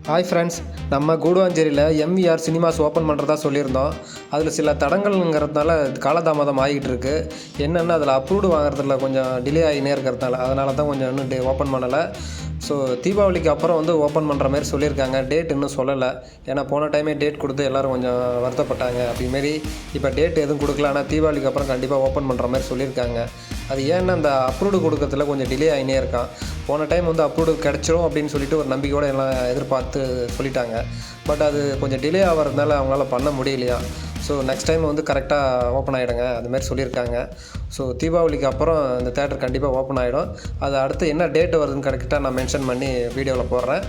Hi friends, நம்ம கூடுவாஞ்சேரியில் MVR cinemas open பண்ணுறதா சொல்லியிருந்தோம். அதில் சில தடங்கல்ங்கிறதுனால காலதாமதம் ஆகிட்டு இருக்கு. என்னென்னா அதில் அப்ரூவ்டு வாங்குறதுல கொஞ்சம் டிலே ஆகினே இருக்கிறதுனால அதனால தான் கொஞ்சம் இன்னும் ஓப்பன் பண்ணலை. ஸோ தீபாவளிக்கு அப்புறம் ஓப்பன் பண்ணுற மாதிரி சொல்லியிருக்காங்க. டேட் இன்னும் சொல்லலை. ஏன்னா போன டைமே டேட் கொடுத்து எல்லோரும் கொஞ்சம் வருத்தப்பட்டாங்க. அப்படிமாரி இப்போ டேட் எதுவும் கொடுக்கல. ஆனால் தீபாவளிக்கு அப்புறம் கண்டிப்பாக ஓப்பன் பண்ணுற மாதிரி சொல்லியிருக்காங்க. அது ஏன்னா அந்த அப்ரூவ்டு கொடுக்கறதுல கொஞ்சம் டிலே ஆகினே இருக்கான். போன டைம் அப்ரூவ்டு கிடச்சிரும் அப்படின்னு சொல்லிட்டு ஒரு நம்பிக்கையோடு எல்லாம் எதிர்பார்த்து சொல்லிட்டாங்க. பட் அது கொஞ்சம் டிலே ஆகிறதுனால அவங்களால பண்ண முடியலையா. ஸோ நெக்ஸ்ட் டைம் கரெக்டாக ஓப்பன் ஆகிடுங்க அதுமாரி சொல்லியிருக்காங்க. ஸோ தீபாவளிக்கு அப்புறம் இந்த தேட்டர் கண்டிப்பாக ஓப்பன் ஆகிடும். அது அடுத்து என்ன டேட்டு வருதுன்னு கரெக்டாக நான் மென்ஷன் பண்ணி வீடியோவில் போடுறேன்.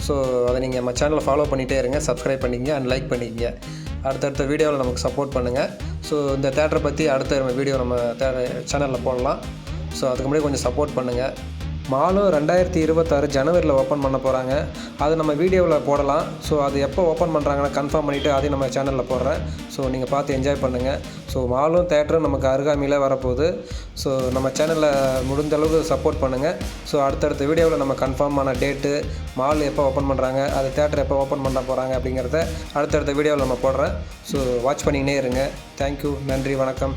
ஸோ அதை நீங்கள் நம்ம சேனலை ஃபாலோ பண்ணிகிட்டே இருங்க, சப்ஸ்கிரைப் பண்ணிக்கங்க அண்ட் லைக் பண்ணிக்கங்க. அடுத்தடுத்த வீடியோவில் நமக்கு சப்போர்ட் பண்ணுங்கள். ஸோ இந்த தேட்டரை பற்றி அடுத்த வீடியோ நம்ம சேனலில் போடலாம். ஸோ அதுக்கு முன்னாடி கொஞ்சம் சப்போர்ட் பண்ணுங்கள். மாலும் 2026 ஜனவரியில் ஓப்பன் பண்ண போகிறாங்க. அது நம்ம வீடியோவில் போடலாம். ஸோ அது எப்போ ஓப்பன் பண்ணுறாங்கன்னு கன்ஃபார்ம் பண்ணிவிட்டு அதையும் நம்ம சேனலில் போடுறேன். ஸோ நீங்கள் பார்த்து என்ஜாய் பண்ணுங்கள். ஸோ மாலும் தேட்டரும் நமக்கு அருகாமையில் வரப்போகுது. ஸோ நம்ம சேனலில் முடிஞ்ச அளவுக்கு சப்போர்ட் பண்ணுங்கள். ஸோ அடுத்தடுத்த வீடியோவில் நம்ம கன்ஃபார்மான டேட்டு, மால் எப்போ ஓப்பன் பண்ணுறாங்க, அது தேட்டர் எப்போ ஓப்பன் பண்ண போகிறாங்க அப்படிங்கிறத அடுத்தடுத்த வீடியோவில் நம்ம போடுறேன். ஸோ வாட்ச் பண்ணிக்கினே இருங்க. தேங்க்யூ, நன்றி, வணக்கம்.